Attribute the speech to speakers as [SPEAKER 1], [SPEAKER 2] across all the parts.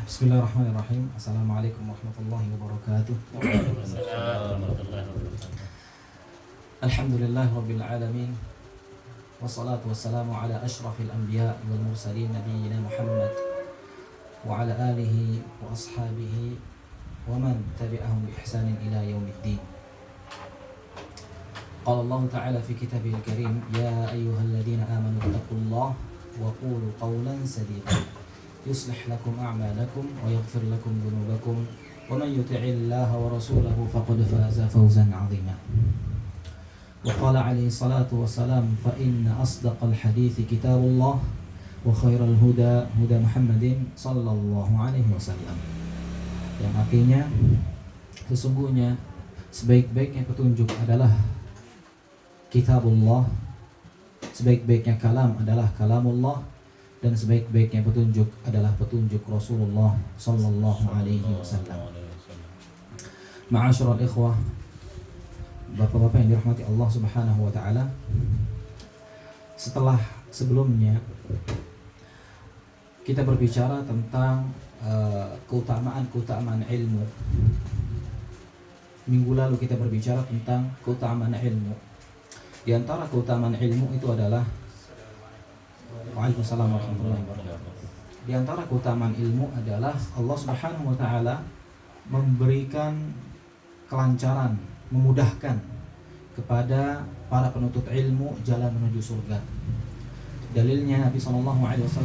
[SPEAKER 1] Bismillahirrahmanirrahim. Assalamualaikum warahmatullahi wabarakatuh. Alhamdulillah rabbil alamin. Wassalatu wassalamu ala asyrafil anbiya wal mursalin nabiyyina Muhammad wa ala alihi wa ashabihi wa man tabi'ahum bi ihsanin ila yaumiddin. Qala Allah ta'ala fi kitabihil karim, ya ayyuhalladzina amanu taqullaha wa qulu qawlan sadida. يصلح لكم أعمالكم ويغفر لكم ذنوبكم ومن يطع الله ورسوله فقد فاز فوزا عظيما. وقال عليه الصلاة والسلام فإن أصدق الحديث كتاب الله وخير الهدى هدى محمد صلى الله عليه وسلم. Yang artinya sesungguhnya sebaik-baiknya petunjuk adalah kitabullah, sebaik-baiknya kalam adalah kalamullah, dan sebaik-baiknya petunjuk adalah petunjuk Rasulullah sallallahu alaihi wasallam. Ma'asyiral ikhwah, bapak-bapak yang dirahmati Allah Subhanahu wa taala. Setelah sebelumnya kita berbicara tentang keutamaan ilmu. Minggu lalu kita berbicara tentang keutamaan ilmu. Di antara keutamaan ilmu itu adalah Waalaikumsalam warahmatullahi wabarakatuh. Di antara keutamaan ilmu adalah Allah Subhanahu wa taala memberikan kelancaran, memudahkan kepada para penuntut ilmu jalan menuju surga. Dalilnya Nabi SAW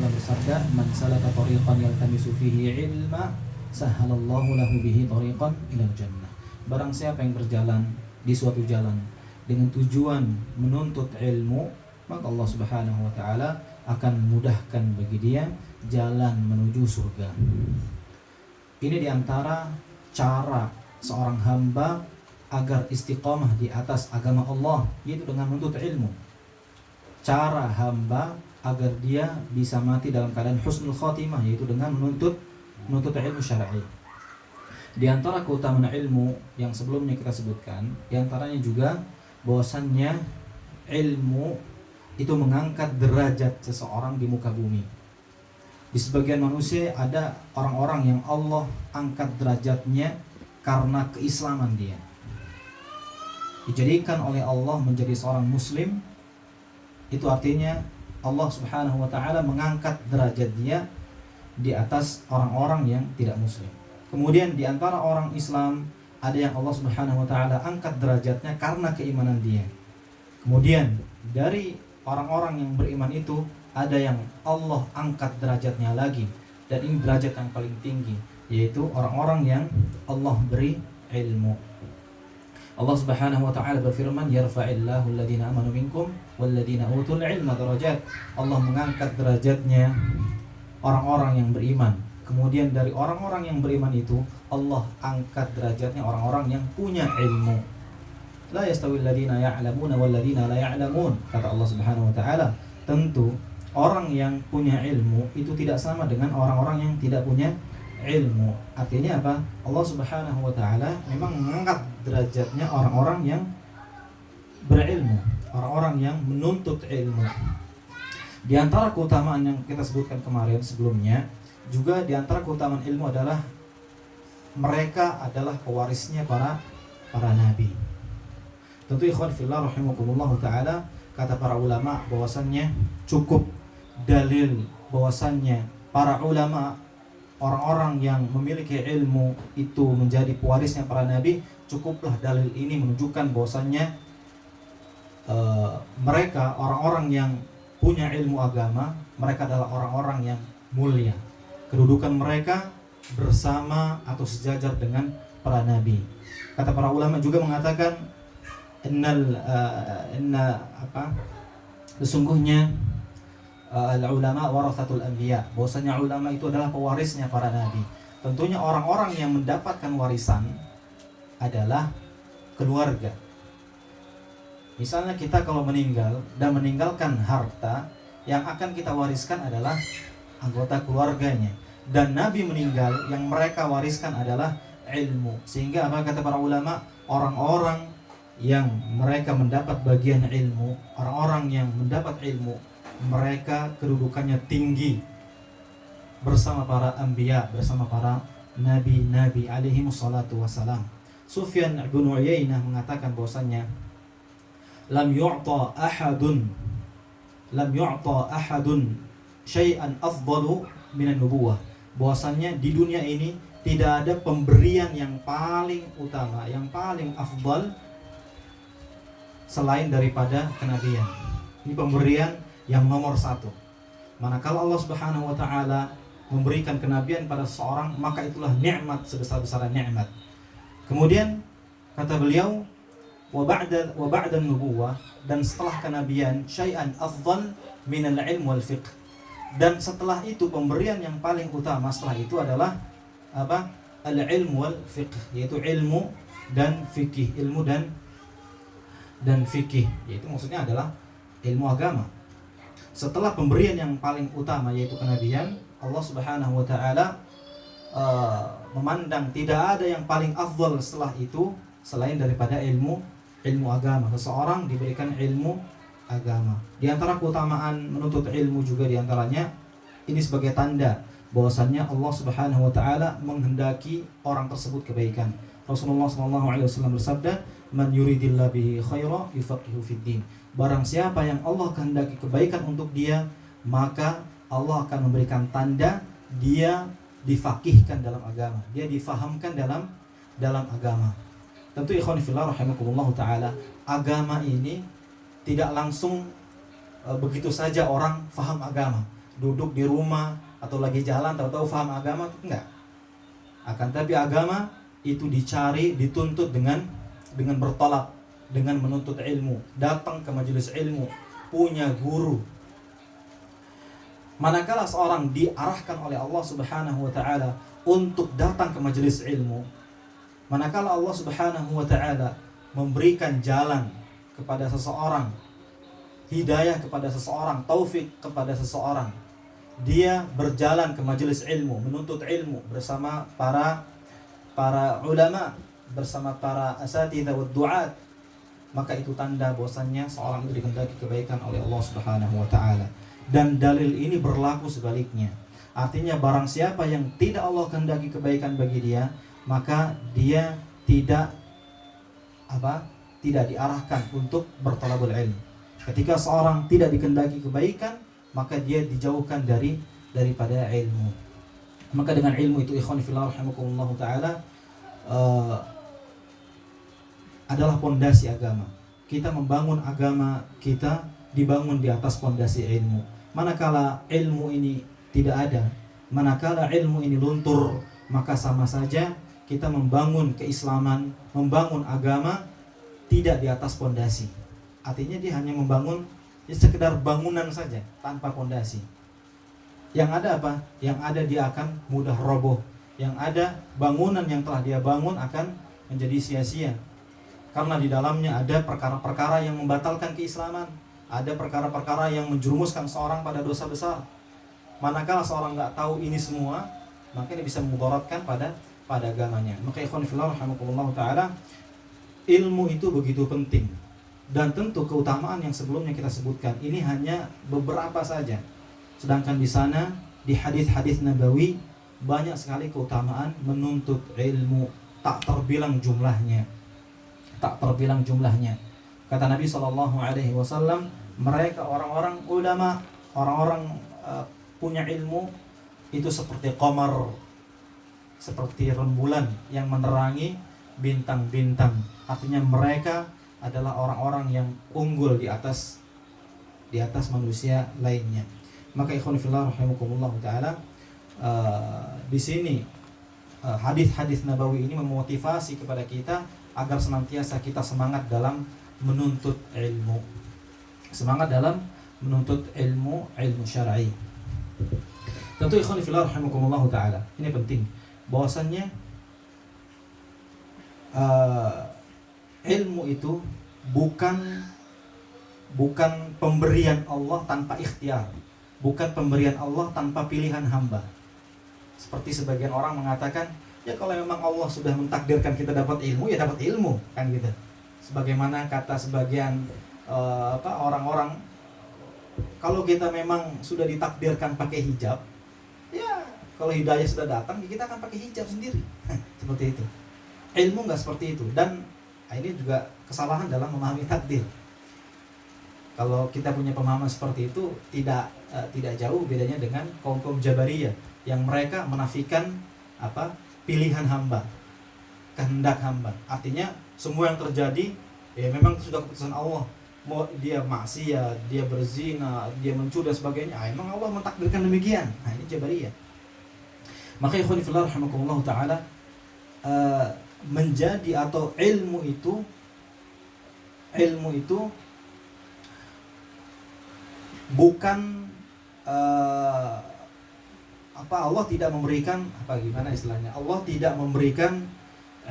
[SPEAKER 1] bersabda, "Man salaka tariqan yaltamisu fihi ilma, sahhalallahu lahu bihi tariqan ilal jannah." Barang siapa yang berjalan di suatu jalan dengan tujuan menuntut ilmu, maka Allah Subhanahu wa taala akan memudahkan bagi dia jalan menuju surga. Ini diantara cara seorang hamba agar istiqamah di atas agama Allah, yaitu dengan menuntut ilmu. Cara hamba agar dia bisa mati dalam keadaan husnul khotimah, yaitu dengan menuntut ilmu syar'i. Di antara keutamaan ilmu yang sebelumnya kita sebutkan, di antaranya juga bahwasannya ilmu itu mengangkat derajat seseorang di muka bumi. Di sebagian manusia ada orang-orang yang Allah angkat derajatnya karena keislaman dia. Dijadikan oleh Allah menjadi seorang muslim. Itu artinya Allah Subhanahu wa taala mengangkat derajat dia di atas orang-orang yang tidak muslim. Kemudian di antara orang Islam ada yang Allah Subhanahu wa taala angkat derajatnya karena keimanan dia. Kemudian dari orang-orang yang beriman itu ada yang Allah angkat derajatnya lagi, dan ini derajat yang paling tinggi, yaitu orang-orang yang Allah beri ilmu. Allah Subhanahu wa taala berfirman, "Yarfa'illahu alladhina amanu minkum walladhina utul ilma darajat." Allah mengangkat derajatnya orang-orang yang beriman. Kemudian dari orang-orang yang beriman itu Allah angkat derajatnya orang-orang yang punya ilmu. La yastawil ladina ya'lamuna wal ladina la ya'lamun, kata Allah Subhanahu wa taala. Tentu orang yang punya ilmu itu tidak sama dengan orang-orang yang tidak punya ilmu. Artinya apa? Allah Subhanahu wa taala memang mengangkat derajatnya orang-orang yang berilmu, orang-orang yang menuntut ilmu. Di antara keutamaan yang kita sebutkan kemarin sebelumnya, juga di antara keutamaan ilmu adalah mereka adalah pewarisnya para nabi. Tentu ikhwan fillah rahimakumullah ta'ala, kata para ulama bahwasannya cukup dalil bahwasannya para ulama, orang-orang yang memiliki ilmu itu menjadi pewarisnya para nabi. Cukuplah dalil ini menunjukkan bahwasannya mereka orang-orang yang punya ilmu agama, mereka adalah orang-orang yang mulia. Kedudukan mereka bersama atau sejajar dengan para nabi. Kata para ulama juga mengatakan sesungguhnya ulama warathatul anbiya, bahwasanya ulama itu adalah pewarisnya para nabi. Tentunya orang-orang yang mendapatkan warisan adalah keluarga. Misalnya kita kalau meninggal dan meninggalkan harta, yang akan kita wariskan adalah anggota keluarganya. Dan nabi meninggal, yang mereka wariskan adalah ilmu. Sehingga apa kata para ulama, orang-orang yang mereka mendapat bagian ilmu, orang-orang yang mendapat ilmu, mereka kedudukannya tinggi bersama para anbiya, bersama para nabi-nabi alaihi wassalatu wassalam. Sufyan bin Uyainah mengatakan bahwasanya lam yu'ta ahadun syai'an afdalu minan nubuwah. Bahwasanya di dunia ini tidak ada pemberian yang paling utama, yang paling afdal selain daripada kenabian. Ini pemberian yang nomor satu. Manakala Allah Subhanahu wa taala memberikan kenabian pada seseorang, maka itulah nikmat sebesar-besar nikmat. Kemudian kata beliau, wa ba'da nubuwah, dan setelah kenabian syai'an afdal min al-ilm wal fiqh. Dan setelah itu pemberian yang paling utama setelah itu adalah apa? Al-ilm wal fiqh, yaitu ilmu dan fikih, ilmu dan fikih, yaitu maksudnya adalah ilmu agama. Setelah pemberian yang paling utama yaitu kenabian, Allah Subhanahu wa taala memandang tidak ada yang paling afdal setelah itu selain daripada ilmu agama. Seseorang diberikan ilmu agama. Di antara keutamaan menuntut ilmu juga di antaranya ini sebagai tanda bahwasannya Allah Subhanahu wa taala menghendaki orang tersebut kebaikan. Rasulullah SAW bersabda, "Man yuridillahu bihi khaira yufaqihu fid din." Barang siapa yang Allah kehendaki kebaikan untuk dia, maka Allah akan memberikan tanda dia difaqihkan dalam agama, dia difahamkan dalam agama. Tentu ikhwan fillah rahimakumullah taala, agama ini tidak langsung begitu saja orang faham agama, duduk di rumah atau lagi jalan tahu-tahu faham agama, enggak. Akan tapi agama itu dicari, dituntut dengan bertolak, dengan menuntut ilmu, datang ke majelis ilmu, punya guru. Manakala seorang diarahkan oleh Allah Subhanahu wa taala untuk datang ke majelis ilmu, manakala Allah Subhanahu wa taala memberikan jalan kepada seseorang, hidayah kepada seseorang, taufik kepada seseorang, dia berjalan ke majelis ilmu, menuntut ilmu bersama para ulama, bersama para asatidzah wad du'at, maka itu tanda bahwasannya seorang itu dikehendaki kebaikan oleh Allah Subhanahu wa taala. Dan dalil ini berlaku sebaliknya. Artinya barang siapa yang tidak Allah kehendaki kebaikan bagi dia, maka dia tidak diarahkan untuk berthalabul ilm. Ketika seorang tidak dikehendaki kebaikan, maka dia dijauhkan daripada ilmu. Maka dengan ilmu itu ikhwan fillah rahimakumullah taala adalah pondasi agama. Kita membangun agama kita dibangun di atas pondasi ilmu. Manakala ilmu ini tidak ada, manakala ilmu ini luntur, maka sama saja kita membangun keislaman, membangun agama tidak di atas pondasi. Artinya dia hanya membangun sekedar bangunan saja tanpa pondasi. Yang ada apa? Yang ada dia akan mudah roboh. Yang ada bangunan yang telah dia bangun akan menjadi sia-sia. Karena di dalamnya ada perkara-perkara yang membatalkan keislaman, ada perkara-perkara yang menjerumuskan seorang pada dosa besar. Manakala seorang nggak tahu ini semua, maka dia bisa memudaratkan pada agamanya. Maka ikhwan fillah rahimakumullah taala, ilmu itu begitu penting. Dan tentu keutamaan yang sebelumnya kita sebutkan ini hanya beberapa saja. Sedangkan di sana di hadis-hadis nabawi banyak sekali keutamaan menuntut ilmu, tak terbilang jumlahnya. Kata Nabi SAW, mereka orang-orang ulama, orang-orang punya ilmu itu seperti qamar, seperti rembulan yang menerangi bintang-bintang. Artinya mereka adalah orang-orang yang unggul di atas manusia lainnya. Maka ikhwan fillah rahimakumullah taala, di sini hadis-hadis nabawi ini memotivasi kepada kita agar senantiasa kita semangat dalam menuntut ilmu. Semangat dalam menuntut ilmu syar'i. Tentu ikhwan fillah rahimakumullah taala, ini penting bahwasannya ilmu itu bukan pemberian Allah tanpa ikhtiar, bukan pemberian Allah tanpa pilihan hamba. Seperti sebagian orang mengatakan, ya kalau memang Allah sudah mentakdirkan kita dapat ilmu, ya dapat ilmu, kan gitu. Sebagaimana kata sebagian orang-orang, kalau kita memang sudah ditakdirkan pakai hijab, ya Kalau hidayah sudah datang, ya kita akan pakai hijab sendiri. Seperti itu. Ilmu nggak seperti itu. Dan ini juga kesalahan dalam memahami takdir. Kalau kita punya pemahaman seperti itu, tidak jauh bedanya dengan kaum Jabariyah yang mereka menafikan pilihan hamba, kehendak hamba. Artinya semua yang terjadi ya memang sudah keputusan Allah. Mau dia maksiat, dia berzina, dia mencuri dan sebagainya, emang Allah mentakdirkan demikian. Nah, ini Jabariyah. Maka ikhwan fillah rahimakumullah taala, menjadi atau ilmu itu bukan Allah tidak memberikan gimana istilahnya, Allah tidak memberikan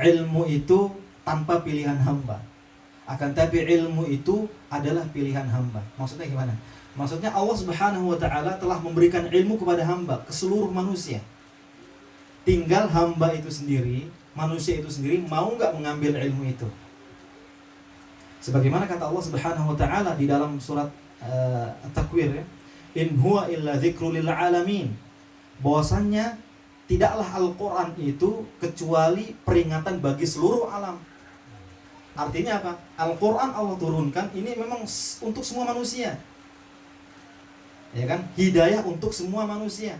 [SPEAKER 1] ilmu itu tanpa pilihan hamba, akan tapi ilmu itu adalah pilihan hamba. Maksudnya gimana? Maksudnya Allah Subhanahu wa taala telah memberikan ilmu kepada hamba, ke seluruh manusia. Tinggal hamba itu sendiri, manusia itu sendiri mau nggak mengambil ilmu itu. Sebagaimana kata Allah Subhanahu wa taala di dalam surat At-Takwir, ya, in huwa illa dzikrul lil alamin. Bahwasannya tidaklah Al-Qur'an itu kecuali peringatan bagi seluruh alam. Artinya apa? Al-Qur'an Allah turunkan ini memang untuk semua manusia. Ya kan? Hidayah untuk semua manusia.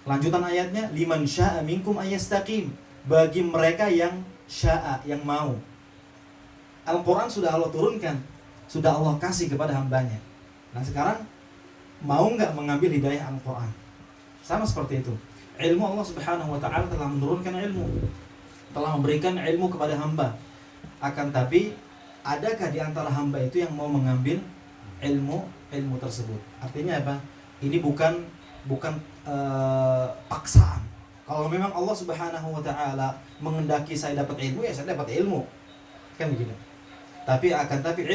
[SPEAKER 1] Lanjutan ayatnya, liman syaa minkum ayastaqim, bagi mereka yang syaa, yang mau. Al-Qur'an sudah Allah turunkan, sudah Allah kasih kepada hambanya. Nah sekarang mau nggak mengambil hidayah Al-Quran? Sama seperti itu. Ilmu Allah Subhanahu wa ta'ala telah menurunkan ilmu, telah memberikan ilmu kepada hamba. Akan tapi adakah di antara hamba itu yang mau mengambil ilmu tersebut? Artinya apa? Ini bukan paksaan. Kalau memang Allah Subhanahu wa ta'ala mengendaki saya dapat ilmu, ya saya dapat ilmu. Kan begitu. Tapi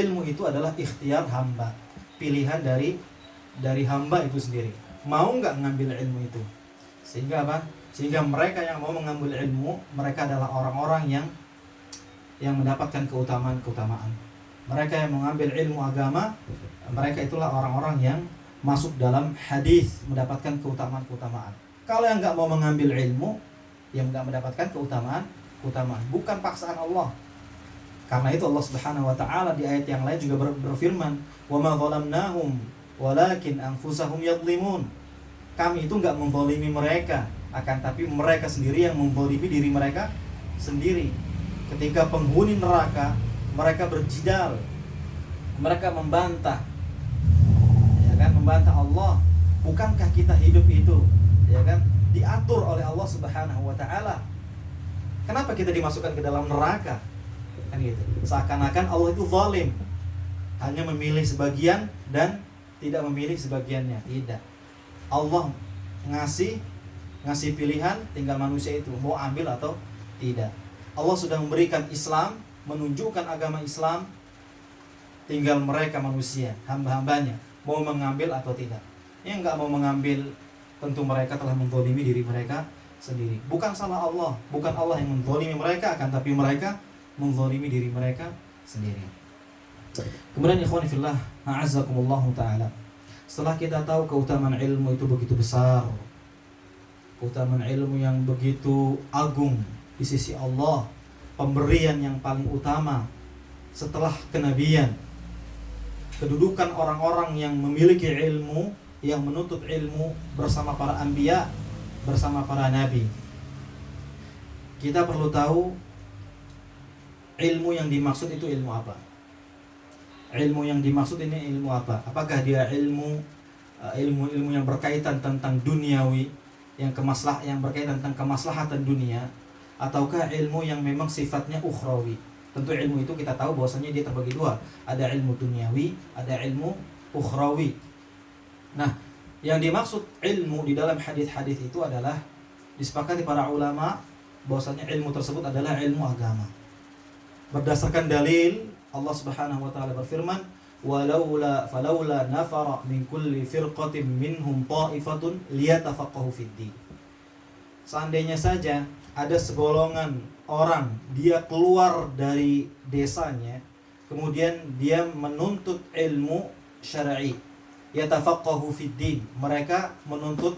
[SPEAKER 1] ilmu itu adalah ikhtiar hamba, pilihan dari hamba itu sendiri. Mau nggak mengambil ilmu itu? Sehingga apa? Sehingga mereka yang mau mengambil ilmu, mereka adalah orang-orang yang mendapatkan keutamaan. Mereka yang mengambil ilmu agama, mereka itulah orang-orang yang masuk dalam hadis mendapatkan keutamaan. Kalau yang nggak mau mengambil ilmu, yang nggak mendapatkan keutamaan, bukan paksaan Allah. Karena itu Allah Subhanahu wa taala di ayat yang lain juga berfirman, "Wa ma zalamnahum walakin anfusahum yadhlimun." Kami itu enggak menzalimi mereka, akan tapi mereka sendiri yang menzalimi diri mereka sendiri. Ketika penghuni neraka, mereka berjidal, mereka membantah. Ya kan, membantah Allah. Bukankah kita hidup itu, ya kan, diatur oleh Allah Subhanahu wa taala? Kenapa kita dimasukkan ke dalam neraka? Kan gitu. Seakan-akan Allah itu zalim, hanya memilih sebagian dan tidak memilih sebagiannya. Tidak. Allah ngasih pilihan, tinggal manusia itu mau ambil atau tidak. Allah sudah memberikan Islam, menunjukkan agama Islam, tinggal mereka manusia, hamba-hambanya mau mengambil atau tidak. Yang enggak mau mengambil, tentu mereka telah menzalimi diri mereka sendiri. Bukan salah Allah, bukan Allah yang menzalimi mereka, akan tapi mereka menzalimi diri mereka sendiri. Kemudian ikhwan fillah, a'azzakumullah taala. Setelah kita tahu keutamaan ilmu itu begitu besar, keutamaan ilmu yang begitu agung di sisi Allah, pemberian yang paling utama setelah kenabian, kedudukan orang-orang yang memiliki ilmu, yang menuntut ilmu bersama para anbiya, bersama para nabi. Kita perlu tahu ilmu yang dimaksud itu ilmu apa? Ilmu yang dimaksud ini ilmu apa? Apakah dia ilmu yang berkaitan tentang duniawi, yang berkaitan tentang kemaslahatan dunia, ataukah ilmu yang memang sifatnya ukhrawi? Tentu ilmu itu kita tahu bahwasanya dia terbagi dua. Ada ilmu duniawi, ada ilmu ukhrawi. Nah, yang dimaksud ilmu di dalam hadis-hadis itu adalah disepakati para ulama bahwasanya ilmu tersebut adalah ilmu agama. Berdasarkan dalil, Allah Subhanahu wa taala berfirman, falaula nafara min kulli firqatin minhum ta'ifatun liyatafaqahu fid-din." Seandainya saja ada segolongan orang, dia keluar dari desanya, kemudian dia menuntut ilmu syar'i, yatafaqahu fid-din, mereka menuntut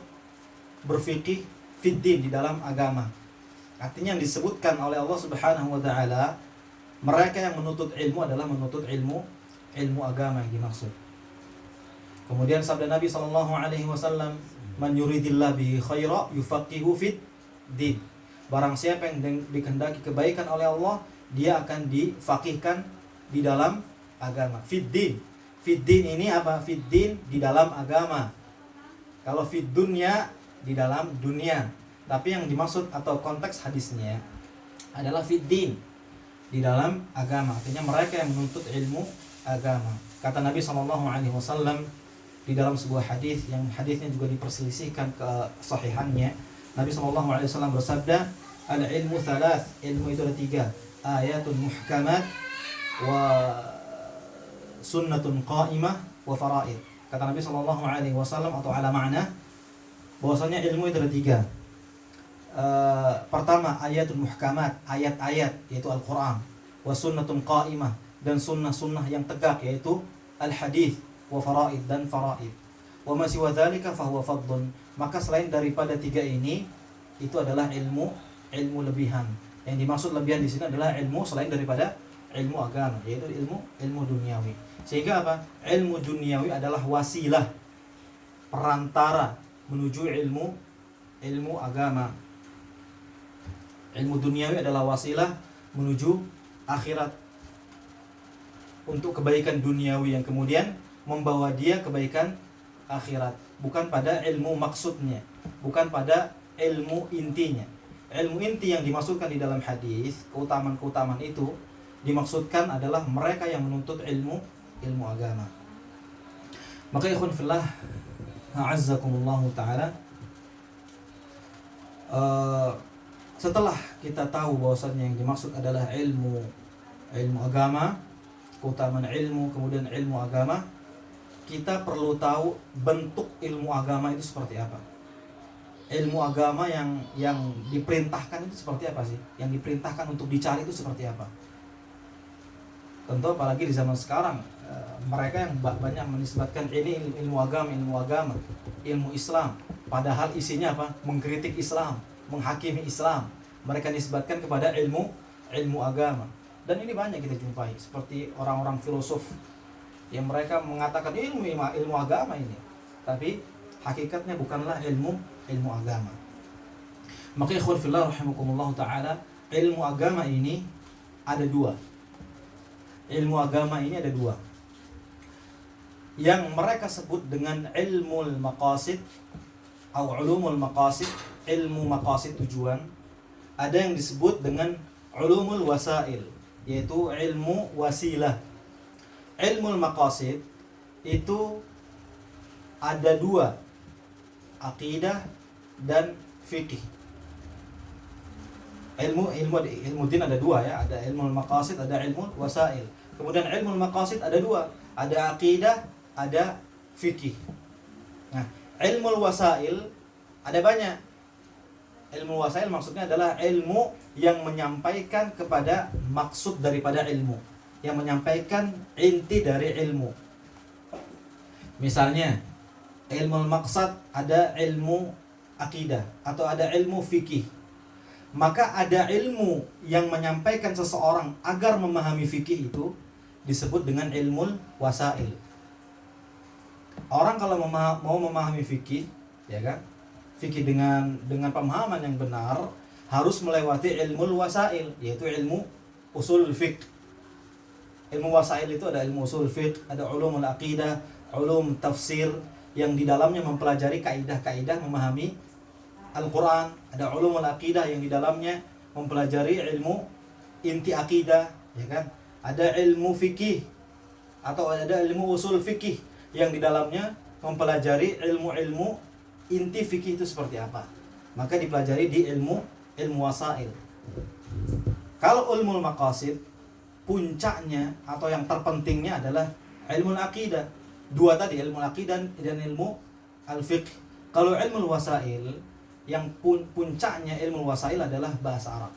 [SPEAKER 1] berfikih fiddin, di dalam agama. Artinya yang disebutkan oleh Allah Subhanahu wa taala, mereka yang menuntut ilmu adalah menuntut ilmu agama yang dimaksud. Kemudian sabda Nabi sallallahu alaihi wasallam, "Man yuridillahu bihi khaira yufaqihu fid din." Barang siapa yang dikehendaki kebaikan oleh Allah, dia akan difaqihkan di dalam agama. Fid din. Fid din ini apa? Fid din di dalam agama. Kalau fid dunya di dalam dunia. Tapi yang dimaksud atau konteks hadisnya adalah fid din, di dalam agama. Artinya mereka yang menuntut ilmu agama. Kata Nabi SAW di dalam sebuah hadis yang hadisnya juga diperselisihkan kesahihannya, Nabi SAW bersabda, al-ilmu thalath, ilmu itu ada 3, ayatun muhkamat wa sunnatun qa'imah wa faraid. Kata Nabi SAW atau ala ma'na, bahwasanya ilmu itu ada 3. Pertama, ayatul muhkamat, ayat-ayat yaitu Al-Quran, wa sunnatun qa'imah, dan sunnah-sunnah yang tegak yaitu al-hadith, wa faraid, dan faraid. Wa ma siwa dzalika fahuwa fadlun. Maka selain daripada 3 ini, itu adalah ilmu lebihan. Yang dimaksud lebihan di sini adalah ilmu selain daripada ilmu agama, yaitu ilmu duniawi. Sehingga apa? Ilmu duniawi adalah wasilah, perantara menuju ilmu agama. Ilmu duniawi adalah wasilah menuju akhirat, untuk kebaikan duniawi yang kemudian membawa dia kebaikan akhirat. Bukan pada ilmu maksudnya, bukan pada ilmu intinya. Ilmu inti yang dimaksudkan di dalam hadis, keutamaan-keutamaan itu dimaksudkan adalah mereka yang menuntut ilmu agama. Maka ikhwan fillah, a'azzakumullah ta'ala, setelah kita tahu bahwasannya yang dimaksud adalah ilmu agama, keutamaan ilmu, kemudian ilmu agama, kita perlu tahu bentuk ilmu agama itu seperti apa. Ilmu agama yang diperintahkan itu seperti apa sih? Yang diperintahkan untuk dicari itu seperti apa? Tentu apalagi di zaman sekarang, mereka yang banyak menisbatkan ini ilmu agama, ilmu Islam, padahal isinya apa? Mengkritik Islam, menghakimi Islam. Mereka nisbatkan kepada ilmu agama. Dan ini banyak kita jumpai, seperti orang-orang filosof yang mereka mengatakan ilmu agama ini, tapi hakikatnya bukanlah ilmu agama. Maka ikhwan fillah rahimakumullah ta'ala, ilmu agama ini ada 2. Ilmu agama ini ada 2, yang mereka sebut dengan ilmul maqasid atau ulumul maqasid, ilmu maqasid tujuan. Ada yang disebut dengan ulumul wasail, yaitu ilmu wasilah. Ilmul maqasid itu ada 2, aqidah dan fikih. Ilmu din ada 2 ya, ada ilmu maqasid, ada ilmu wasail. Kemudian ilmu maqasid ada 2, ada aqidah, ada fikih. Nah, ilmu wasail ada banyak. Ilmu wasail maksudnya adalah ilmu yang menyampaikan kepada maksud daripada ilmu, yang menyampaikan inti dari ilmu. Misalnya, ilmu maqsad ada ilmu aqidah atau ada ilmu fikih. Maka ada ilmu yang menyampaikan seseorang agar memahami fikih itu disebut dengan ilmu wasail. Orang kalau mau memahami fikih, ya kan? Fikih dengan pemahaman yang benar harus melewati ilmu wasail, yaitu ilmu usul fiqh. Ilmu wasail itu ada ilmu usul fiqh, ada ulumul aqidah, ulum tafsir, yang di dalamnya mempelajari kaidah-kaidah memahami Al-Quran. Ada ulumul aqidah yang di dalamnya mempelajari ilmu inti akidah, ya kan? Ada ilmu fikih atau ada ilmu usul fikih yang di dalamnya mempelajari ilmu-ilmu inti fikih itu seperti apa. Maka dipelajari di ilmu wasail. Kalau ilmu maqasid, puncaknya atau yang terpentingnya adalah ilmu aqidah. 2 tadi, ilmu aqidah dan ilmu al-fiqh. Kalau ilmu wasail, yang puncaknya ilmu wasail adalah bahasa Arab.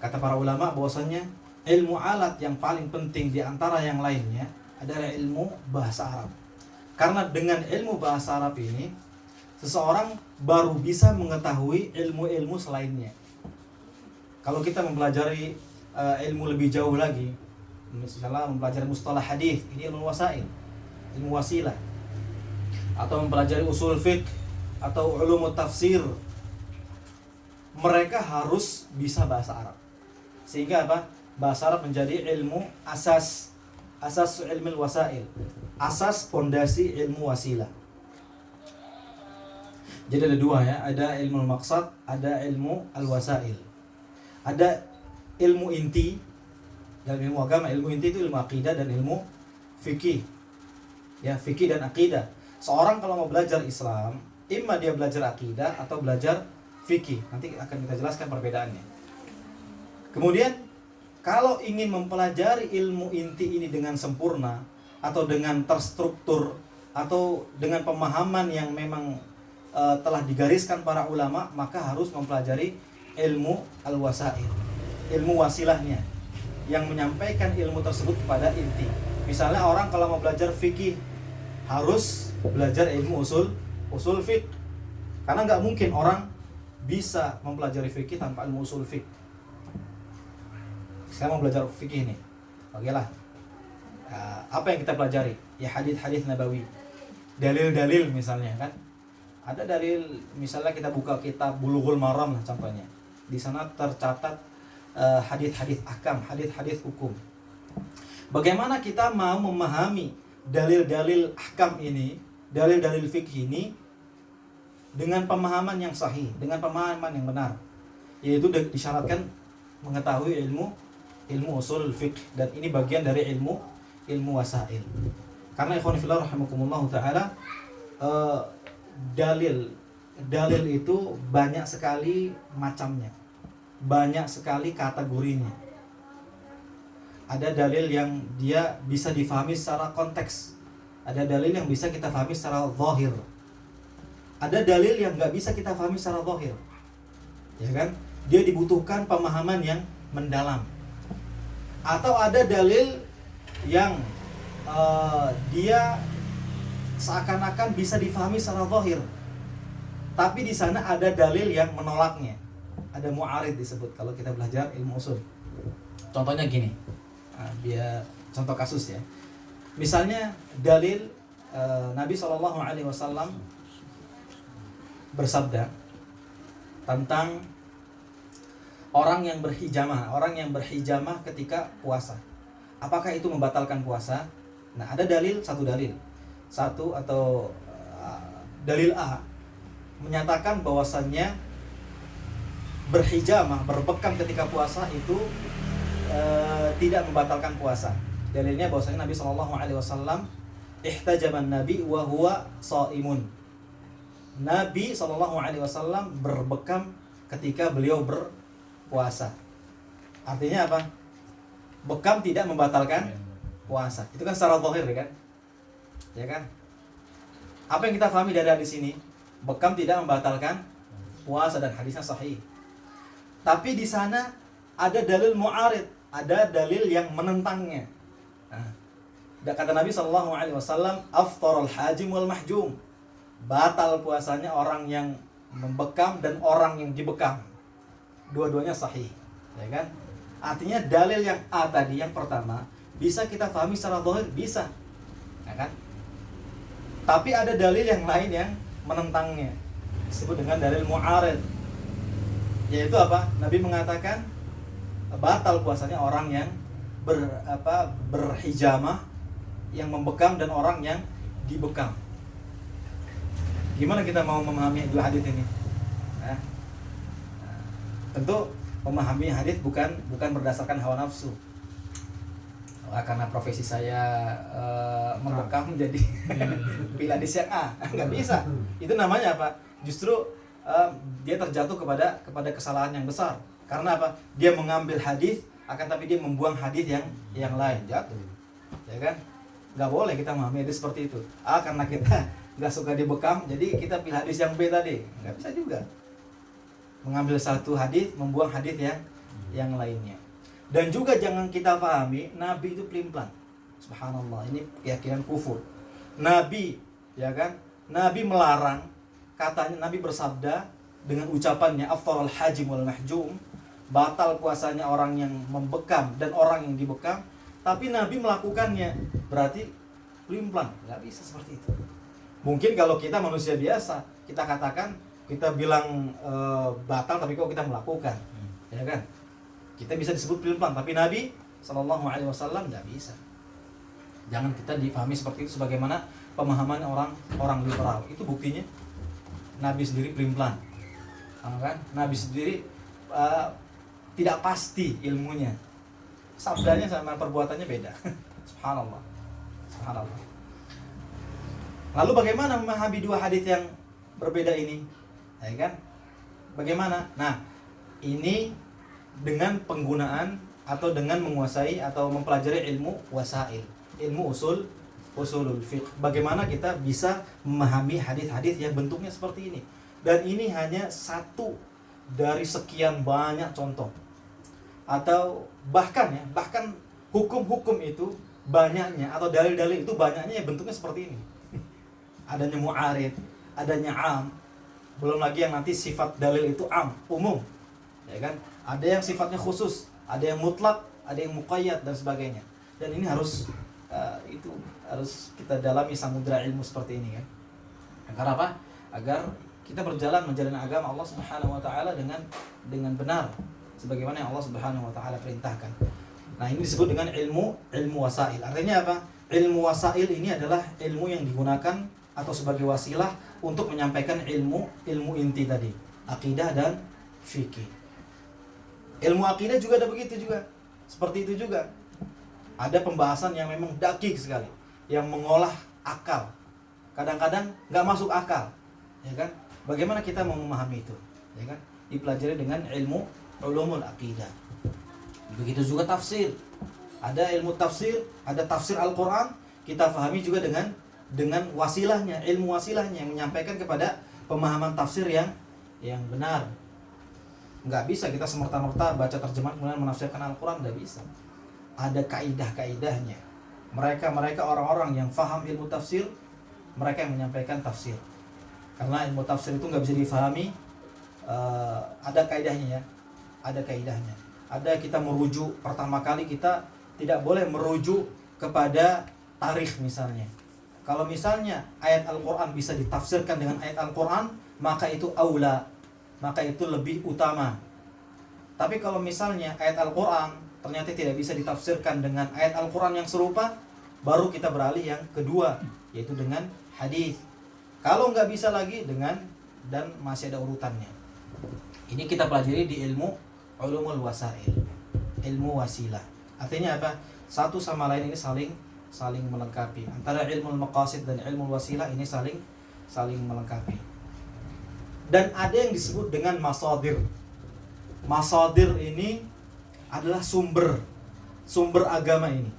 [SPEAKER 1] Kata para ulama bahwasanya ilmu alat yang paling penting di antara yang lainnya adalah ilmu bahasa Arab. Karena dengan ilmu bahasa Arab ini seseorang baru bisa mengetahui ilmu-ilmu selainnya. Kalau kita mempelajari ilmu lebih jauh lagi, misalnya mempelajari mustalah hadis, ini ilmu wasail, ilmu wasilah, atau mempelajari usul fiqh atau ulumut tafsir, mereka harus bisa bahasa Arab. Sehingga apa? Bahasa Arab menjadi ilmu asas ilmu wasail, asas pondasi ilmu wasilah. Jadi ada dua ya, ada ilmu maqsad, ada ilmu al-wasail. Ada ilmu inti dalam ilmu agama. Ilmu inti itu ilmu akidah dan ilmu fikih. Ya, fikih dan akidah. Seorang kalau mau belajar Islam, imma dia belajar akidah atau belajar fikih. Nanti akan kita jelaskan perbedaannya. Kemudian kalau ingin mempelajari ilmu inti ini dengan sempurna atau dengan terstruktur atau dengan pemahaman yang memang telah digariskan para ulama, maka harus mempelajari ilmu al-wasail, ilmu wasilahnya yang menyampaikan ilmu tersebut kepada inti. Misalnya orang kalau mau belajar fikih harus belajar ilmu usul fiqh, karena nggak mungkin orang bisa mempelajari fikih tanpa ilmu usul fiqh. Saya mau belajar fikih nih, oke lah. Apa yang kita pelajari? Ya hadis-hadis nabawi, dalil-dalil misalnya kan. Ada dalil, misalnya kita buka kitab Bulughul Maram lah contohnya. Di sana tercatat hadis-hadis ahkam, hadis-hadis hukum. Bagaimana kita mau memahami dalil-dalil ahkam ini, dalil-dalil fikih ini dengan pemahaman yang sahih, dengan pemahaman yang benar. Yaitu disyaratkan mengetahui ilmu usul fiqh, dan ini bagian dari ilmu wasail. Karena ikhwan fillah rahimakumullah taala, dalil itu banyak sekali macamnya, banyak sekali kategorinya. Ada dalil yang dia bisa difahami secara konteks, ada dalil yang bisa kita fahami secara zahir, ada dalil yang nggak bisa kita fahami secara zahir, ya kan? Dia dibutuhkan pemahaman yang mendalam. Atau ada dalil yang dia seakan-akan bisa difahami secara zahir, tapi di sana ada dalil yang menolaknya. Ada mu'arid disebut kalau kita belajar ilmu usul. Contohnya gini, biar contoh kasus ya. Misalnya dalil Nabi SAW bersabda tentang orang yang berhijamah ketika puasa. Apakah itu membatalkan puasa? Nah, ada satu atau dalil A menyatakan bahwasannya berhijamah, berbekam ketika puasa itu tidak membatalkan puasa. Dalilnya bahwasanya Nabi SAW ihtajaman Nabi wa huwa shaimun. Nabi SAW berbekam ketika beliau berpuasa. Artinya apa? Bekam tidak membatalkan puasa. Itu kan secara zahir kan? Ya kan? Apa yang kita pahami dari hadis ini? Bekam tidak membatalkan puasa dan hadisnya sahih. Tapi di sana ada dalil mu'arid, ada dalil yang menentangnya. Nah, kata Nabi SAW, aftarul hajim wal mahjum. Batal puasanya orang yang membekam dan orang yang dibekam. Dua-duanya sahih, ya kan? Artinya dalil yang A tadi, yang pertama, bisa kita pahami secara zahir, bisa, ya kan? Tapi ada dalil yang lain yang menentangnya, disebut dengan dalil mu'arid. Yaitu apa? Nabi mengatakan batal puasanya orang yang berhijamah, yang membekam, dan orang yang dibekam. Gimana kita mau memahami dua hadis ini? Tentu memahami hadis bukan berdasarkan hawa nafsu. Karena profesi saya membekam jadi pilih hadis yang A, nggak bisa. Itu namanya apa? Justru dia terjatuh kepada kesalahan yang besar. Karena apa? Dia mengambil hadis, akan tapi dia membuang hadis yang lain, jatuh, ya kan? Nggak boleh kita memahami hadis seperti itu. Karena kita nggak suka dibekam, jadi kita pilih hadis yang B tadi, nggak bisa juga. Mengambil satu hadis, membuang hadis yang lainnya. Dan juga jangan kita pahami Nabi itu pelin-pelan. Subhanallah, ini keyakinan kufur. Nabi, ya kan? Nabi melarang katanya Nabi bersabda dengan ucapannya afdharul hajim wal mahjum, batal puasanya orang yang membekam dan orang yang dibekam, tapi Nabi melakukannya, berarti plimplan. Nggak bisa seperti itu. Mungkin kalau kita manusia biasa, kita katakan, kita bilang batal, tapi kok kita melakukan, ya kan? Kita bisa disebut plimplan, tapi Nabi Shallallahu Alaihi Wasallam nggak bisa. Jangan kita difahami seperti itu sebagaimana pemahaman orang liberal. Itu buktinya Nabi sendiri plimplan, kan? Nabi sendiri tidak pasti ilmunya, sabdanya sama perbuatannya beda. Subhanallah, subhanallah. Lalu bagaimana memahami dua hadis yang berbeda ini, ya kan? Bagaimana? Nah, ini dengan penggunaan atau dengan menguasai atau mempelajari ilmu wasail, ilmu usulul fiqh. Bagaimana kita bisa memahami hadis-hadis yang bentuknya seperti ini? Dan ini hanya satu dari sekian banyak contoh. Atau bahkan hukum-hukum itu banyaknya, atau dalil-dalil itu banyaknya yang bentuknya seperti ini. Adanya mu'arid, adanya am, belum lagi yang nanti sifat dalil itu am, umum, ya kan? Ada yang sifatnya khusus, ada yang mutlak, ada yang muqayyad dan sebagainya. Dan ini harus kita dalami samudra ilmu seperti ini, kan? Agar apa? Agar kita berjalan menjalani agama Allah Subhanahu wa taala dengan benar sebagaimana yang Allah Subhanahu wa taala perintahkan. Nah, ini disebut dengan ilmu wasail. Artinya apa? Ilmu wasail ini adalah ilmu yang digunakan atau sebagai wasilah untuk menyampaikan ilmu inti tadi, akidah dan fikih. Ilmu akidah juga ada begitu juga. Seperti itu juga. Ada pembahasan yang memang dakik sekali, yang mengolah akal. Kadang-kadang nggak masuk akal, ya kan? Bagaimana kita mau memahami itu, ya kan? Dipelajari dengan ilmu ulumul akidah. Begitu juga tafsir. Ada ilmu tafsir, ada tafsir Al-Qur'an, kita pahami juga dengan wasilahnya, ilmu wasilahnya yang menyampaikan kepada pemahaman tafsir yang benar. Nggak bisa kita semerta-merta baca terjemahan kemudian menafsirkan Al-Qur'an, nggak bisa. Ada kaidah-kaidahnya. Mereka orang-orang yang faham ilmu tafsir, mereka yang menyampaikan tafsir. Karena ilmu tafsir itu nggak bisa difahami, ada kaidahnya, ya. Ada kaidahnya. Ada kita merujuk, pertama kali kita tidak boleh merujuk kepada tarikh misalnya. Kalau misalnya ayat Al-Quran bisa ditafsirkan dengan ayat Al-Quran, maka itu aula, maka itu lebih utama. Tapi kalau misalnya ayat Al-Quran ternyata tidak bisa ditafsirkan dengan ayat Al-Quran yang serupa, baru kita beralih yang kedua, yaitu dengan hadis. Kalau nggak bisa lagi dan masih ada urutannya. Ini kita pelajari di ilmu ulumul wasail, ilmu wasilah. Artinya apa? Satu sama lain ini saling melengkapi. Antara ilmu maqasid dan ilmu wasilah ini saling melengkapi. Dan ada yang disebut dengan masadir. Masadir ini adalah sumber agama ini.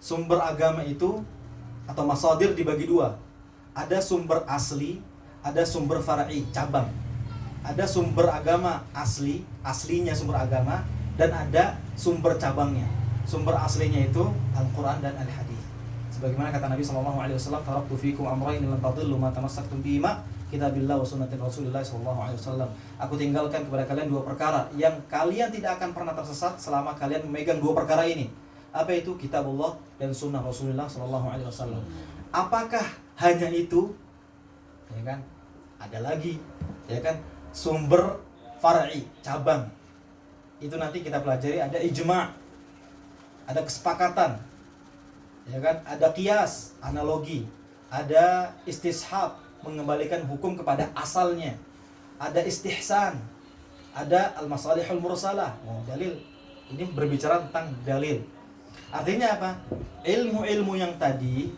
[SPEAKER 1] Sumber agama itu atau masadir dibagi dua. Ada sumber asli, ada sumber far'i, cabang. Ada sumber agama aslinya sumber agama, dan ada sumber cabangnya. Sumber aslinya itu Al-Quran dan Al-Hadis. Sebagaimana kata Nabi SAW, taraktu fikum amrayn lan tadillu ma tamassaktum bihima, kitabillah wa sunnati Rasulillah SAW. Aku tinggalkan kepada kalian dua perkara yang kalian tidak akan pernah tersesat selama kalian memegang dua perkara ini. Apa itu? Kitabullah dan sunnah Rasulullah SAW. Apakah hanya itu? Ya kan? Ada lagi, ya kan? Sumber far'i, cabang. Itu nanti kita pelajari, ada ijma', ada kesepakatan, ya kan? Ada qiyas, analogi, ada istishab, mengembalikan hukum kepada asalnya, ada istihsan, ada al-masalihul mursalah, dalil. Ini berbicara tentang dalil. Artinya apa? Ilmu-ilmu yang tadi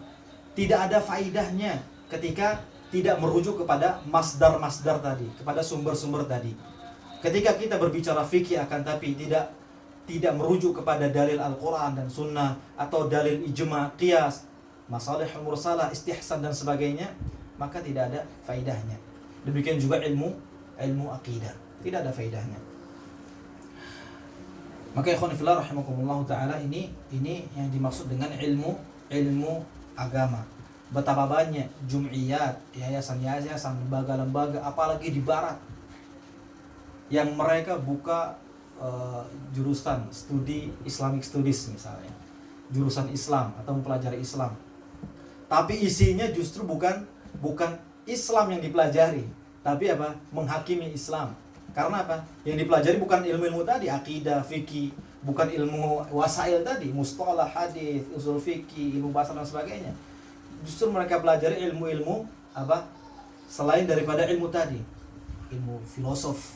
[SPEAKER 1] tidak ada faidahnya ketika tidak merujuk kepada masdar-masdar tadi, kepada sumber-sumber tadi. Ketika kita berbicara fikih akan tapi tidak merujuk kepada dalil Al-Quran dan Sunnah, atau dalil ijma', qiyas, masalihul mursalah, istihsan dan sebagainya, maka tidak ada faidahnya. Demikian juga ilmu akidah, tidak ada faidahnya. Maka ikhwan fillah rahimakumullah taala, ini yang dimaksud dengan ilmu agama. Betapa banyak jum'iyat, yayasan-yayasan, lembaga-lembaga, apalagi di barat, yang mereka buka jurusan studi Islamic Studies misalnya, jurusan Islam atau mempelajari Islam. Tapi isinya justru bukan Islam yang dipelajari, tapi apa? Menghakimi Islam. Karena apa? Yang dipelajari bukan ilmu-ilmu tadi, akidah, fikih, bukan ilmu wasail tadi, mustalah, hadis, usul fikih, ilmu bahasa dan sebagainya. Justru mereka pelajari ilmu-ilmu apa? Selain daripada ilmu tadi, ilmu filosof,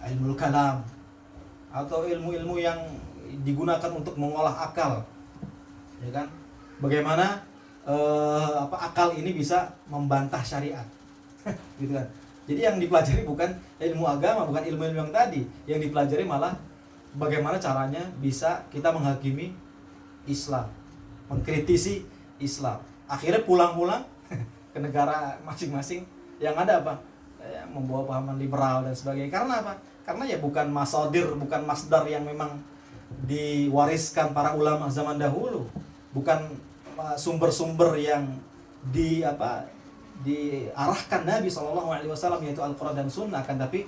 [SPEAKER 1] ilmu kalam, atau ilmu-ilmu yang digunakan untuk mengolah akal, ya kan? Bagaimana akal ini bisa membantah syariat, gitu kan? Jadi yang dipelajari bukan ilmu agama, bukan ilmu-ilmu yang tadi, yang dipelajari malah bagaimana caranya bisa kita menghakimi Islam, mengkritisi Islam. Akhirnya pulang-pulang ke negara masing-masing yang ada apa? Membawa pahaman liberal dan sebagainya. Karena apa? Karena ya bukan masadir, bukan masdar yang memang diwariskan para ulama zaman dahulu, bukan sumber-sumber yang diarahkan Nabi SAW, yaitu Al-Quran dan Sunnah, kan, tapi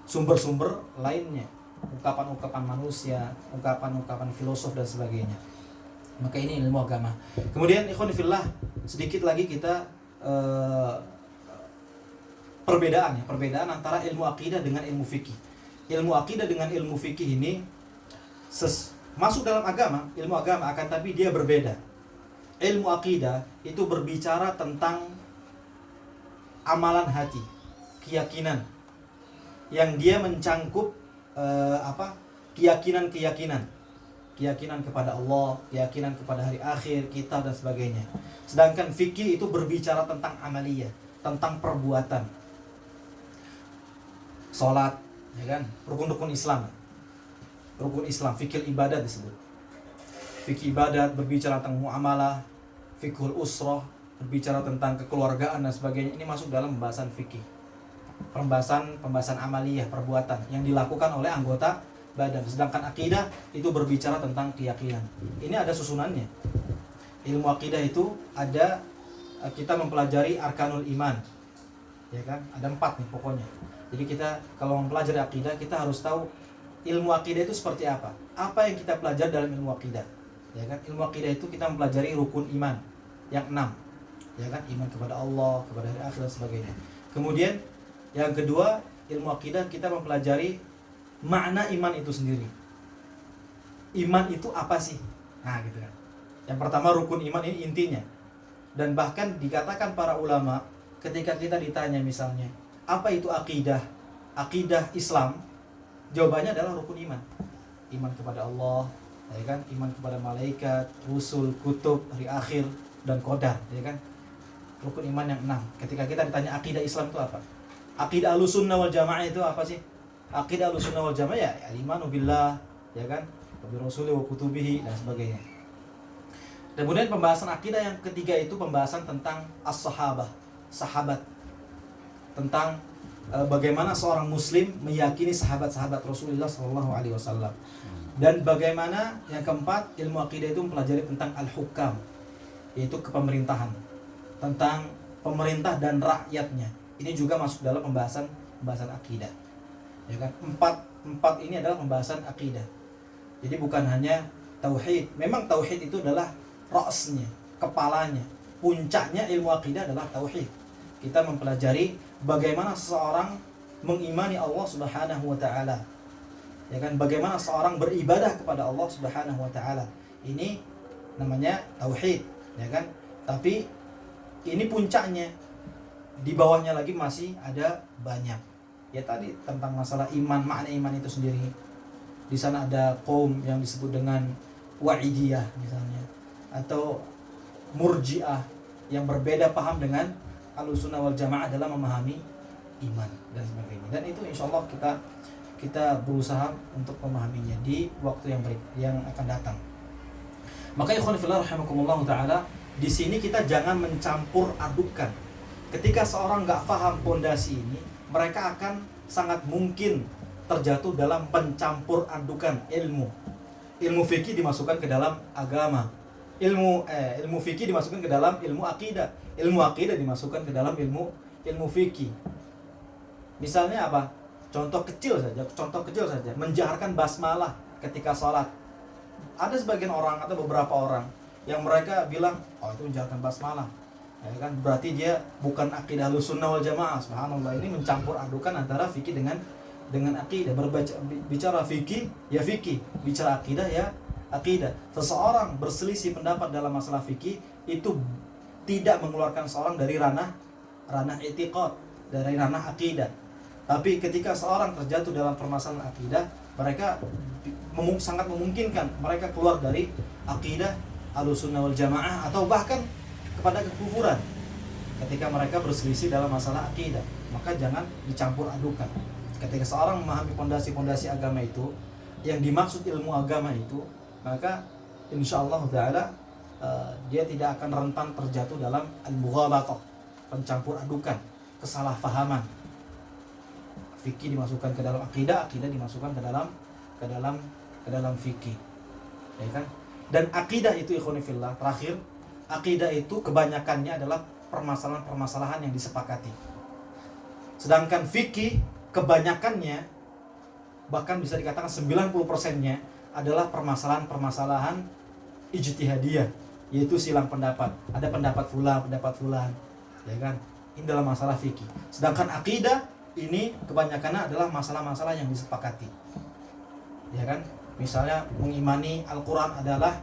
[SPEAKER 1] sumber-sumber lainnya, ungkapan-ungkapan manusia, ungkapan-ungkapan filosof dan sebagainya. Maka ini ilmu agama. Kemudian ikhwan fillah, sedikit lagi kita perbedaan antara ilmu akidah dengan ilmu fikih. Ilmu akidah dengan ilmu fikih ini masuk dalam agama, ilmu agama, akan tapi dia berbeda. Ilmu akidah itu berbicara tentang amalan hati, keyakinan, yang dia mencangkup keyakinan kepada Allah, keyakinan kepada hari akhir, kitab dan sebagainya. Sedangkan fikih itu berbicara tentang amaliyah, tentang perbuatan, salat, ya kan, rukun-rukun Islam, fikih ibadat disebut. Fikih ibadat berbicara tentang muamalah, fikhul usrah berbicara tentang kekeluargaan dan sebagainya. Ini masuk dalam pembahasan fikih, pembahasan amaliyah, perbuatan yang dilakukan oleh anggota badan. Sedangkan akidah itu berbicara tentang keyakinan. Ini ada susunannya. Ilmu akidah itu ada, kita mempelajari arkanul iman, ya kan, ada 4 nih pokoknya. Jadi kita kalau mempelajari akidah, kita harus tahu ilmu akidah itu seperti apa. Apa yang kita pelajari dalam ilmu akidah, ya kan? Ilmu akidah itu kita mempelajari rukun iman yang 6, ya kan? Iman kepada Allah, kepada hari akhir dan sebagainya. Kemudian yang kedua, ilmu akidah kita mempelajari makna iman itu sendiri. Iman itu apa sih? Nah, gitu kan. Yang pertama, rukun iman ini intinya. Dan bahkan dikatakan para ulama, ketika kita ditanya misalnya, apa itu akidah? Akidah Islam, jawabannya adalah rukun iman. Iman kepada Allah, ya kan? Iman kepada malaikat, rusul, kutub, hari akhir, dan qadar, ya kan? Rukun iman yang 6. Ketika kita ditanya akidah Islam itu apa? Akidah Ahlussunnah wal Jamaah itu apa sih? Akidah Ahlussunnah wal Jamaah ya al-imanu billah, ya kan? Wa bi rasulihi wa kutubihi dan sebagainya. Kemudian pembahasan akidah yang ketiga itu pembahasan tentang as-sahabah, sahabat. Tentang bagaimana seorang muslim meyakini sahabat-sahabat Rasulullah SAW. Dan bagaimana yang keempat, ilmu akidah itu mempelajari tentang al-hukam, yaitu kepemerintahan, tentang pemerintah dan rakyatnya. Ini juga masuk dalam pembahasan akidah, ya kan? Empat ini adalah pembahasan akidah. Jadi bukan hanya tauhid. Memang tauhid itu adalah ra'snya, kepalanya, puncaknya ilmu akidah adalah tauhid. Kita mempelajari bagaimana seseorang mengimani Allah Subhanahu wa taala. Ya kan, bagaimana seorang beribadah kepada Allah Subhanahu wa taala. Ini namanya tauhid, ya kan? Tapi ini puncaknya. Di bawahnya lagi masih ada banyak. Ya tadi tentang masalah iman, makna iman itu sendiri. Di sana ada kaum yang disebut dengan Wa'idiyah misalnya, atau Murji'ah yang berbeda paham dengan Ahlussunnah wal Jamaah dalam memahami iman dan sebagainya. Dan itu insyaallah kita berusaha untuk memahaminya di waktu yang akan datang. Maka ikhwan fillah rahimakumullah taala, di sini kita jangan mencampur adukan. Ketika seorang enggak paham pondasi ini, mereka akan sangat mungkin terjatuh dalam pencampur adukan ilmu. Ilmu fikih dimasukkan ke dalam agama, ilmu fikih dimasukkan ke dalam ilmu akidah, ilmu akidah dimasukkan ke dalam ilmu fikih. Misalnya apa? Contoh kecil saja, menjaharkan basmalah ketika sholat. Ada sebagian orang atau beberapa orang yang mereka bilang, oh itu menjaharkan basmalah, ya kan? Berarti dia bukan akidah Ahlussunnah wal Jamaah. Subhanallah, ini mencampur adukan antara fikih dengan akidah. Bicara fikih ya fikih, bicara akidah ya akidah. Seseorang berselisih pendapat dalam masalah fikih itu tidak mengeluarkan seorang dari ranah i'tiqad, dari ranah akidah. Tapi ketika seorang terjatuh dalam permasalahan akidah, mereka sangat memungkinkan mereka keluar dari akidah Ahlussunnah wal Jamaah atau bahkan kepada kekufuran ketika mereka berselisih dalam masalah akidah. Maka jangan dicampur adukan. Ketika seorang memahami pondasi-pondasi agama itu, yang dimaksud ilmu agama itu, maka insyaallah taala dia tidak akan rentan terjatuh dalam al-mughalatah, pencampur adukan, kesalahpahaman. Fikih dimasukkan ke dalam akidah, akidah dimasukkan ke dalam fikih, ya kan? Dan akidah itu ikhwani fillah, terakhir, akidah itu kebanyakannya adalah permasalahan-permasalahan yang disepakati. Sedangkan fikih kebanyakannya, bahkan bisa dikatakan 90%-nya adalah permasalahan-permasalahan ijtihadiyah, yaitu silang pendapat. Ada pendapat fulan, ya kan? Ini dalam masalah fikih. Sedangkan akidah ini kebanyakannya adalah masalah-masalah yang disepakati, ya kan? Misalnya mengimani Al-Quran adalah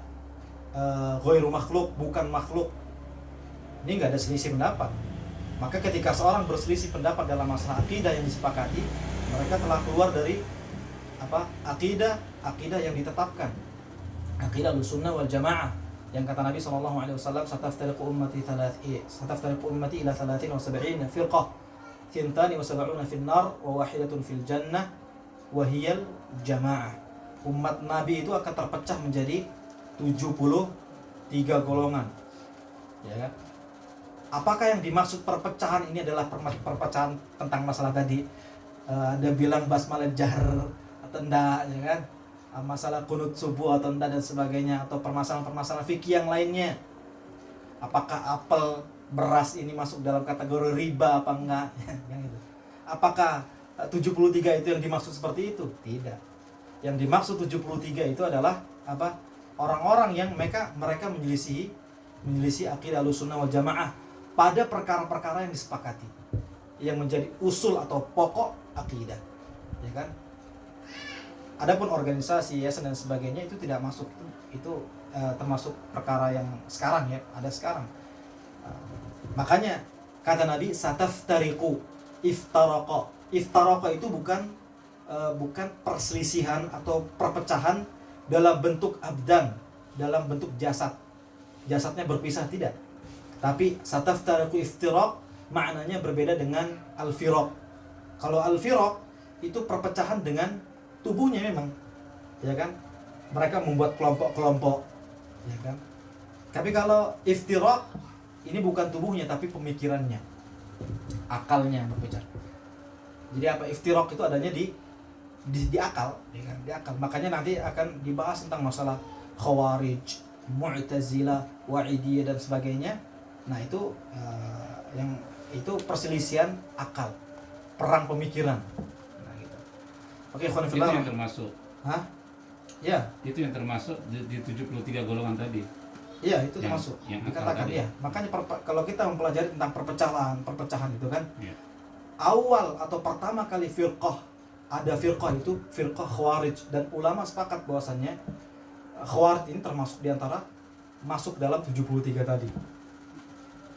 [SPEAKER 1] ghairu makhluk, bukan makhluk. Ini nggak ada selisih pendapat. Maka ketika seorang berselisih pendapat dalam masalah akidah yang disepakati, mereka telah keluar dari akidah yang ditetapkan, akidah Ahlussunnah wal Jamaah, yang kata Nabi SAW, sataftariqu ummati ila 73 firqah, 72 fil nar wa wahidatun fil jannah wa hiyal jamaah. Umat Nabi itu akan terpecah menjadi 73 golongan, ya kan? Apakah yang dimaksud perpecahan ini adalah perpecahan tentang masalah tadi? Ada bilang basmalah jahr atau enggak, ya kan? Masalah kunut subuh atau enggak dan sebagainya, atau permasalahan-permasalahan fikih yang lainnya. Apakah apel, beras ini masuk dalam kategori riba apa enggak? Yang itu. Apakah 73 itu yang dimaksud seperti itu? Tidak. Yang dimaksud 73 itu adalah apa? Orang-orang yang mereka menyelisih akidah Ahlussunnah wal Jamaah pada perkara-perkara yang disepakati, yang menjadi usul atau pokok akidah, ya kan? Adapun organisasi, yayasan dan sebagainya itu tidak masuk, itu termasuk perkara yang sekarang, ya, ada sekarang. Makanya kata Nabi sataftariqu iftaraqa. Iftaraqa itu bukan perselisihan atau perpecahan dalam bentuk abdan, dalam bentuk jasad. Jasadnya berpisah, tidak. Tapi sataftariqu iftiraq maknanya berbeda dengan al-firaq. Kalau al-firaq itu perpecahan dengan tubuhnya memang, ya kan? Mereka membuat kelompok-kelompok, ya kan? Tapi kalau iftiraq ini bukan tubuhnya tapi pemikirannya, akalnya berbicara. Jadi apa? Iftiraq itu adanya di akal, ya kan? Di akal. Makanya nanti akan dibahas tentang masalah Khawarij, Mu'tazilah, Wa'idiyah dan sebagainya. Nah, itu yang itu perselisihan akal, perang pemikiran. Nah, gitu. Oke,
[SPEAKER 2] itu yang termasuk.
[SPEAKER 1] Hah? Ya.
[SPEAKER 2] Itu yang termasuk di 73 golongan tadi.
[SPEAKER 1] Iya, itu termasuk.
[SPEAKER 2] Yang
[SPEAKER 1] dikatakan ya. Makanya kalau kita mempelajari tentang perpecahan itu kan,
[SPEAKER 2] ya.
[SPEAKER 1] Awal atau pertama kali ada firqah itu firqah Khawarij, dan ulama sepakat bahwasannya Khawarij ini termasuk diantara masuk dalam 73 tadi.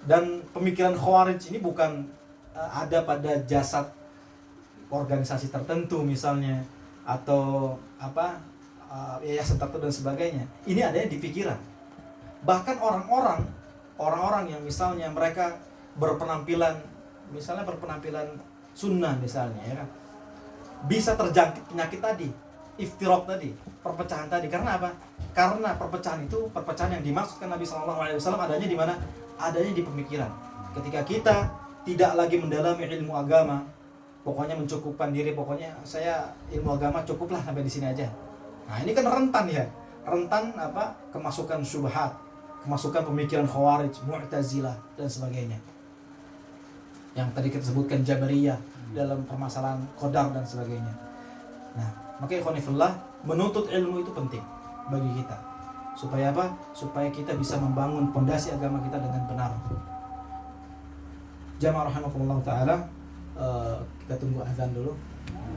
[SPEAKER 1] Dan pemikiran Khawarij ini bukan ada pada jasad organisasi tertentu misalnya, atau yayasan tertentu dan sebagainya. Ini adanya di pikiran. Bahkan orang-orang yang misalnya mereka berpenampilan sunnah misalnya, ya kan, bisa terjangkit penyakit tadi, iftiraq tadi, perpecahan tadi. Karena apa? Karena perpecahan itu, perpecahan yang dimaksudkan Nabi SAW adanya di mana? Adanya di pemikiran. Ketika kita tidak lagi mendalami ilmu agama, pokoknya mencukupkan diri, pokoknya saya ilmu agama cukuplah sampai di sini aja. Nah, ini kan rentan ya, rentan kemasukan syubhat, kemasukan pemikiran Khawarij, Mu'tazilah dan sebagainya. Yang tadi kita sebutkan Jabariyah dalam permasalahan qadar dan sebagainya. Nah, maka ikhwanifillah, menuntut ilmu itu penting bagi kita. Supaya apa? Supaya kita bisa membangun pondasi agama kita dengan benar. Jamaah rahimakumullah taala, kita tunggu azan dulu.